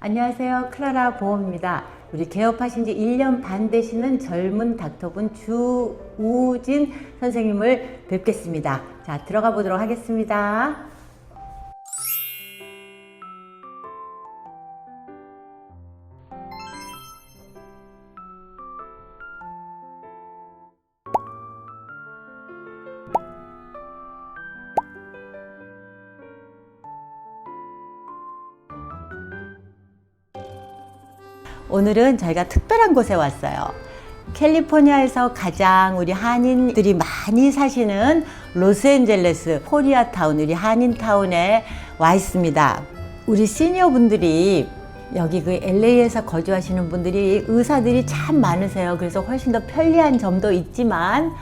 안녕하세요. 클라라 보험입니다. 우리 개업하신 지 1년 반 되시는 젊은 닥터분 주우진 선생님을 뵙겠습니다. 자, 들어가 보도록 하겠습니다. 오늘은 저희가 특별한 곳에 왔어요. 캘리포니아에서 가장 우리 한인들이 많이 사시는 로스앤젤레스 코리아타운, 우리 한인타운에 와 있습니다. 우리 시니어분들이 여기 그 LA에서 거주하시는 분들이 의사들이 참 많으세요. 그래서 훨씬 더 편리한 점도 있지만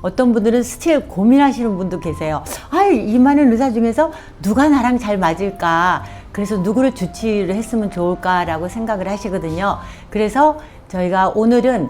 어떤 분들은 스틸 고민하시는 분도 계세요. 이 많은 의사 중에서 누가 나랑 잘 맞을까? 그래서 누구를 주치를 했으면 좋을까라고 생각을 하시거든요. 그래서 저희가 오늘은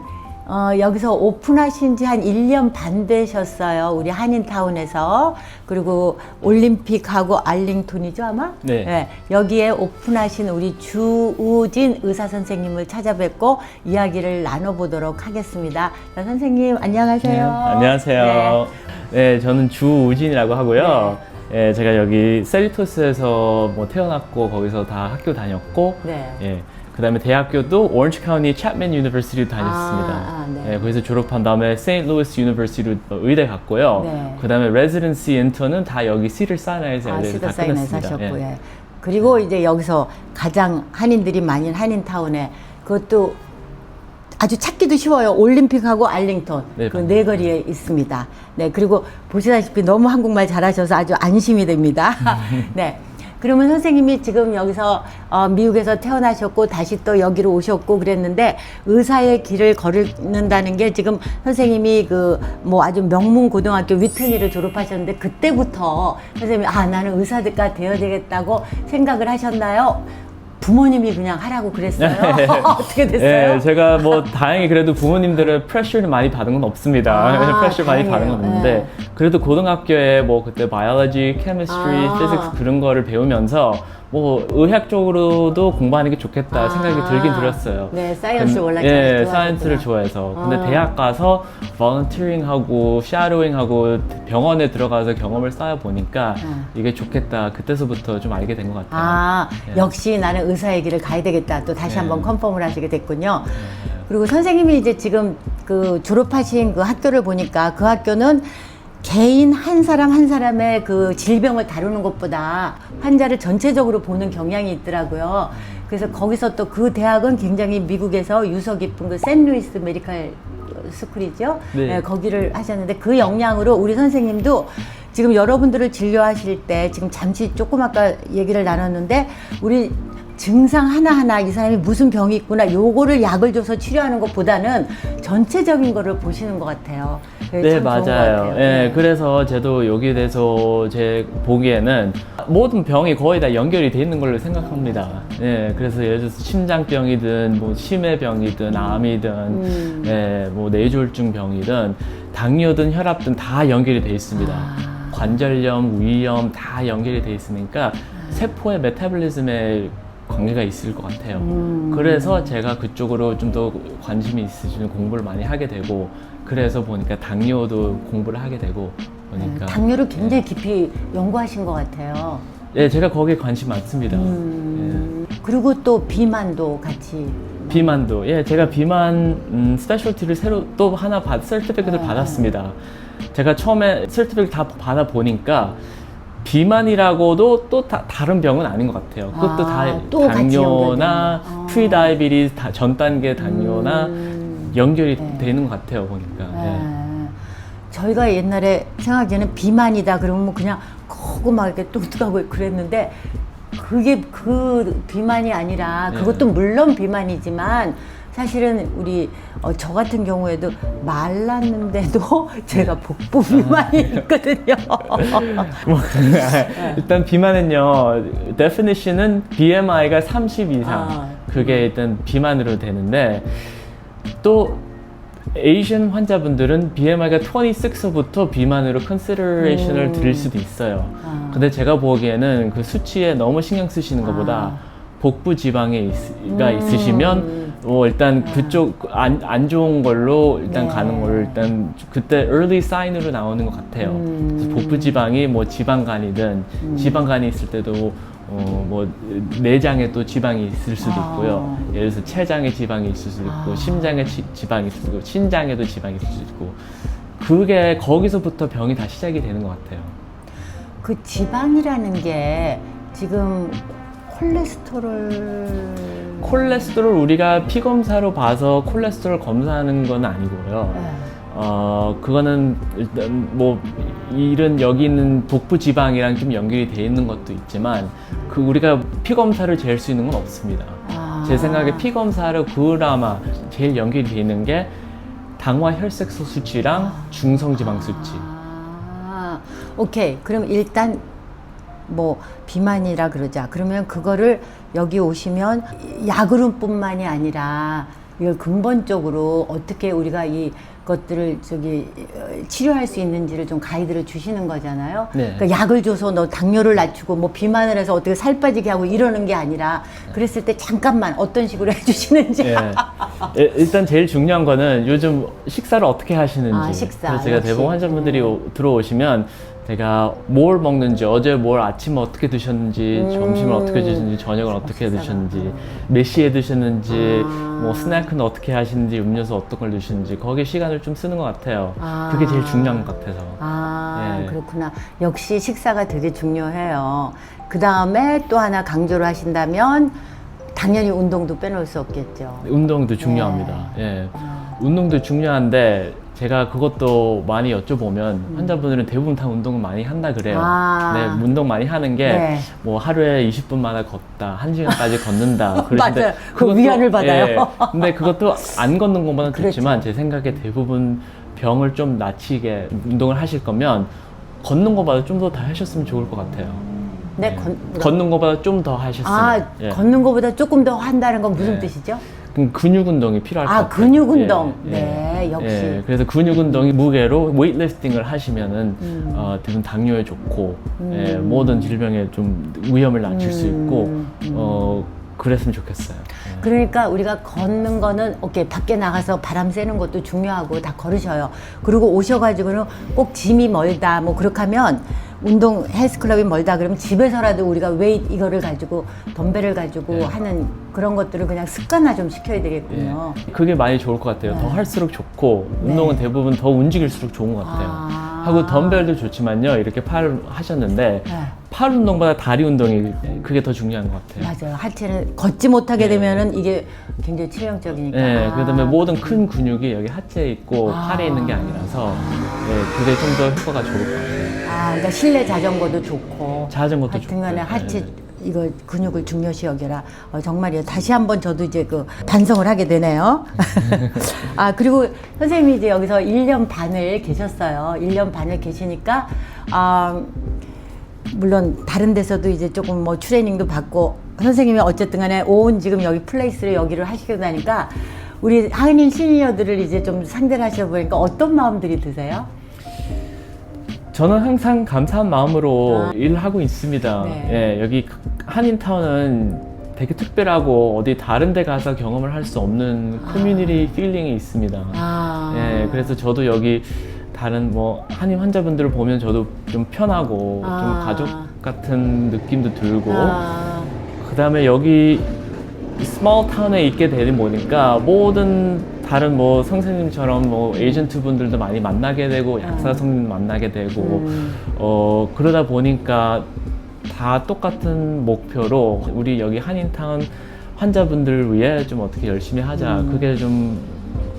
여기서 오픈하신 지 한 1년 반 되셨어요. 우리 한인타운에서. 그리고 올림픽하고 알링톤이죠, 아마? 네. 네. 여기에 오픈하신 우리 주우진 의사 선생님을 찾아뵙고 이야기를 나눠보도록 하겠습니다. 자, 선생님, 안녕하세요. 네, 안녕하세요. 네, 저는 주우진이라고 하고요. 네. 제가 여기 셀리토스에서 태어났고 거기서 다 학교 다녔고, 네. 그 다음에 대학교도 오렌지 카운티 챕맨 유니버시티로 다녔습니다. 네. 거기서 졸업한 다음에 세인트 루이스 유니버시티로 의대 갔고요. 네. 그 다음에 레지던시 인턴은 다 여기 시들 사이나에서 다 시더사인에서 끝냈습니다. 하셨고, 예. 그리고 이제 여기서 가장 한인들이 많은 한인타운에 그것도 아주 찾기도 쉬워요. 올림픽하고 알링톤 네, 그 네 거리에 있습니다. 네, 그리고 보시다시피 너무 한국말 잘하셔서 아주 안심이 됩니다. 네. 그러면 선생님이 지금 여기서 미국에서 태어나셨고 다시 또 여기로 오셨고 그랬는데 의사의 길을 걸는다는 게 지금 선생님이 아주 명문 고등학교 위트니를 졸업하셨는데 그때부터 선생님이 나는 의사가 되어야 되겠다고 생각을 하셨나요? 부모님이 그냥 하라고 그랬어요? 어떻게 됐어요? 네, 제가 다행히 그래도 부모님들은 프레셔를 많이 받은 건 없습니다. 프레셔 많이 받은 건 없는데 그래도 고등학교에 그때 바이올로지, 케미스트리, 피직스 그런 거를 배우면서 의학 쪽으로도 공부하는 게 좋겠다 생각이 들긴 들었어요. 네, 사이언스를 원래 좋아했구나. 사이언스를 좋아해서. 근데 대학 가서 volunteering하고 샤도잉하고 병원에 들어가서 경험을 쌓아 보니까 이게 좋겠다. 그때서부터 좀 알게 된 것 같아요. 역시 나는 의사의 길을 가야 되겠다. 또 다시 한번 컨펌을 하시게 됐군요. 그리고 선생님이 이제 지금 졸업하신 그 학교를 보니까 그 학교는 개인 한 사람 한 사람의 그 질병을 다루는 것보다 환자를 전체적으로 보는 경향이 있더라고요. 그래서 거기서 또 그 대학은 굉장히 미국에서 유서 깊은 그 샌루이스 메디컬 스쿨이죠. 네. 거기를 하셨는데 그 영향으로 우리 선생님도 지금 여러분들을 진료하실 때 지금 잠시 조금 아까 얘기를 나눴는데 우리 증상 하나하나 이 사람이 무슨 병이 있구나 요거를 약을 줘서 치료하는 것보다는 전체적인 거를 보시는 것 같아요. 네, 맞아요. 네, 그래서 저도 여기에 대해서 제 보기에는 모든 병이 거의 다 연결이 돼 있는 걸로 생각합니다. 네, 그래서 예를 들어서 심장병이든 심해병이든 암이든 뇌졸중 병이든 당뇨든 혈압든 다 연결이 돼 있습니다. 관절염, 위염 다 연결이 돼 있으니까 세포의 메타볼리즘에 관계가 있을 것 같아요. 그래서 제가 그쪽으로 좀 더 관심이 있으시는 공부를 많이 하게 되고 그래서 보니까 당뇨도 공부를 하게 되고 보니까 당뇨를 굉장히 깊이 연구하신 것 같아요. 네, 제가 거기에 관심 많습니다. 그리고 또 비만도 같이. 비만도 제가 비만 스페셜티를 새로 또 하나 서티피켓을 받았습니다. 제가 처음에 서티피켓 다 받아 보니까 비만이라고도 또 다른 병은 아닌 것 같아요. 그것도 다 당뇨나 프리다이비티스 전 단계 당뇨나 연결이 되는 것 같아요 보니까. 저희가 옛날에 생각에는 비만이다 그러면 그냥 거고 막 이렇게 뚱뚱하고 그랬는데 그게 그 비만이 아니라 그것도 물론 비만이지만 사실은 우리 저 같은 경우에도 말랐는데도 제가 복부 비만이 있거든요. 일단 비만은요, definition은 BMI가 30 이상 그게 일단 비만으로 되는데 또 에이션 환자분들은 BMI가 26부터 비만으로 컨시더레이션을 드릴 수도 있어요. 근데 제가 보기에는 그 수치에 너무 신경 쓰시는 것보다 복부 지방이 가 있으시면 일단 그쪽 안 좋은 걸로 일단 네. 가는 걸로 일단 그때 early sign으로 나오는 것 같아요. 그래서 복부 지방이 뭐 지방간이든 지방간이 있을 때도 뭐 내장에 또 지방이 있을 수도 있고요. 예를 들어서 췌장에 지방이 있을 수도 있고 심장에 지방이 있을 수도 있고 신장에도 지방이 있을 수도 있고 그게 거기서부터 병이 다 시작이 되는 것 같아요. 그 지방이라는 게 지금 콜레스테롤 우리가 피 검사로 봐서 콜레스테롤 검사하는 건 아니고요. 네. 그거는 일단 뭐 여기 있는 복부 지방이랑 좀 연결이 돼 있는 것도 있지만 그 우리가 피 검사를 잴 수 있는 건 없습니다. 제 생각에 피 검사로 그나마 제일 연결이 돼 있는 게 당화 혈색소 수치랑 중성 지방 수치. 오케이. 그럼 일단 뭐 비만이라 그러자. 그러면 그거를 여기 오시면 약으로뿐만이 아니라 이걸 근본적으로 어떻게 우리가 이것들을 치료할 수 있는지를 좀 가이드를 주시는 거잖아요. 네. 그러니까 약을 줘서 너 당뇨를 낮추고 뭐 비만을 해서 어떻게 살 빠지게 하고 이러는 게 아니라 그랬을 때 잠깐만 어떤 식으로 해주시는지. 예. 일단 제일 중요한 거는 요즘 식사를 어떻게 하시는지. 식사. 그래서 제가 역시. 대부분 환자분들이 들어오시면 제가 뭘 먹는지, 어제 뭘 아침 어떻게 드셨는지, 점심을 어떻게 드셨는지, 저녁을 어떻게 드셨는지, 몇 시에 드셨는지, 뭐 스낵은 어떻게 하시는지, 음료수 어떤 걸 드시는지 거기에 시간을 좀 쓰는 것 같아요. 그게 제일 중요한 것 같아서. 예. 그렇구나. 역시 식사가 되게 중요해요. 그 다음에 또 하나 강조를 하신다면 당연히 운동도 빼놓을 수 없겠죠. 운동도 중요합니다. 예. 운동도 중요한데 제가 그것도 많이 여쭤보면 환자분들은 대부분 다 운동을 많이 한다 그래요. 네, 운동 많이 하는 게 뭐 하루에 20분마다 걷다, 1시간까지 걷는다. 맞아요. 그 위안을 받아요. 예, 근데 그것도 안 걷는 것보다는 그렇죠. 좋지만 제 생각에 대부분 병을 좀 낮추게 운동을 하실 거면 걷는 것보다 좀 더 하셨으면 좋을 것 같아요. 네, 걷는 것보다 좀 더 하셨으면. 예. 걷는 것보다 조금 더 한다는 건 무슨 네. 뜻이죠? 그럼 근육 운동이 필요할 것 같아요. 근육 운동. 예, 네, 역시. 예, 그래서 근육 운동이 무게로 웨이트리프팅을 하시면은 대부분 당뇨에 좋고 모든 질병에 좀 위험을 낮출 수 있고 그랬으면 좋겠어요. 예. 그러니까 우리가 걷는 거는 오케이 밖에 나가서 바람 쐬는 것도 중요하고 다 걸으셔요. 그리고 오셔가지고는 꼭 짐이 멀다 뭐 그렇게 하면 운동 헬스클럽이 멀다 그러면 집에서라도 우리가 웨이트 이거를 가지고 덤벨을 가지고 하는 그런 것들을 그냥 습관화 좀 시켜야 되겠군요. 그게 많이 좋을 것 같아요. 더 할수록 좋고 운동은 대부분 더 움직일수록 좋은 것 같아요. 하고 덤벨도 좋지만요. 이렇게 팔 하셨는데 팔 운동보다 다리 운동이 그게 더 중요한 것 같아요. 맞아요. 하체는 걷지 못하게 되면은 이게 굉장히 치명적이니까. 네, 그다음에 모든 큰 근육이 여기 하체에 있고 팔에 있는 게 아니라서 그게 좀 더 효과가 좋을 것 같아요. 그러니까 실내 자전거도 좋고. 자전거도 하여튼 간에 좋고. 하체 이거 근육을 중요시 여겨라. 정말이요. 다시 한번 저도 이제 반성을 하게 되네요. 그리고 선생님이 이제 여기서 1년 반을 계셨어요. 1년 반을 계시니까, 물론 다른 데서도 이제 조금 뭐 트레이닝도 받고, 선생님이 어쨌든 간에 온 지금 여기 플레이스를 여기를 하시게 되니까, 우리 한인 시니어들을 이제 좀 상대를 하셔보니까 어떤 마음들이 드세요? 저는 항상 감사한 마음으로 일하고 있습니다. 네. 예, 여기 한인타운은 되게 특별하고 어디 다른 데 가서 경험을 할 수 없는 커뮤니티 필링이 있습니다. 예, 그래서 저도 여기 다른 뭐 한인 환자분들을 보면 저도 좀 편하고 좀 가족 같은 느낌도 들고 그 다음에 여기 스몰 타운에 있게 되는 보니까 모든 다른 뭐 선생님처럼 뭐 에이전트 분들도 많이 만나게 되고 약사 선생님 만나게 되고 그러다 보니까 다 똑같은 목표로 우리 여기 한인타운 환자분들을 위해 좀 어떻게 열심히 하자. 그게 좀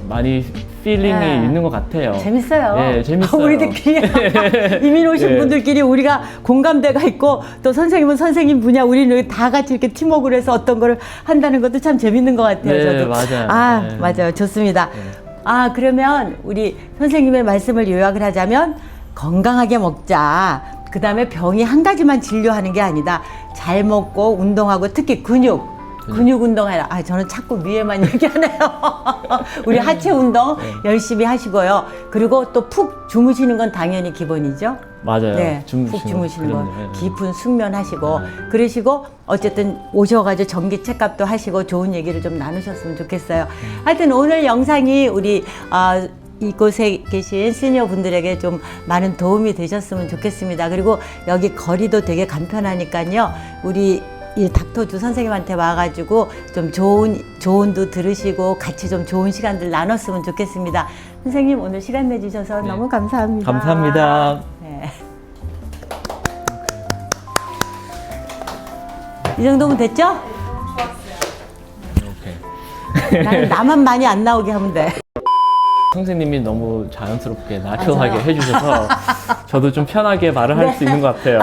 많이 필링이 있는 것 같아요. 재밌어요. 예, 재밌어요. 우리들끼리 이민 오신 분들끼리 우리가 공감대가 있고 또 선생님은 선생님 분야 우리는 다 같이 이렇게 팀워크를 해서 어떤 거를 한다는 것도 참 재밌는 것 같아요. 네, 저도. 맞아요. 네. 맞아요. 좋습니다. 그러면 우리 선생님의 말씀을 요약을 하자면 건강하게 먹자. 그 다음에 병이 한 가지만 진료하는 게 아니다. 잘 먹고 운동하고 특히 근육 운동해라. 저는 자꾸 위에만 얘기하네요. 우리 하체 운동 열심히 하시고요. 그리고 또 푹 주무시는 건 당연히 기본이죠. 맞아요. 네, 푹 주무시는 주무시는 거, 그럼요. 예. 깊은 숙면하시고 네. 그러시고 어쨌든 오셔가지고 전기 체크업도 하시고 좋은 얘기를 좀 나누셨으면 좋겠어요. 하여튼 오늘 영상이 우리 이곳에 계신 시니어 분들에게 좀 많은 도움이 되셨으면 좋겠습니다. 그리고 여기 거리도 되게 간편하니까요. 우리 이 닥터주 선생님한테 와가지고 좀 좋은 조언도 들으시고 같이 좀 좋은 시간들 나눴으면 좋겠습니다. 선생님 오늘 시간 내주셔서 네. 너무 감사합니다. 감사합니다. 네. 이 정도면 됐죠? 오케이. 나만 많이 안 나오게 하면 돼. 선생님이 너무 자연스럽게 나처하게 해주셔서 저도 좀 편하게 말을 할 수 있는 것 같아요.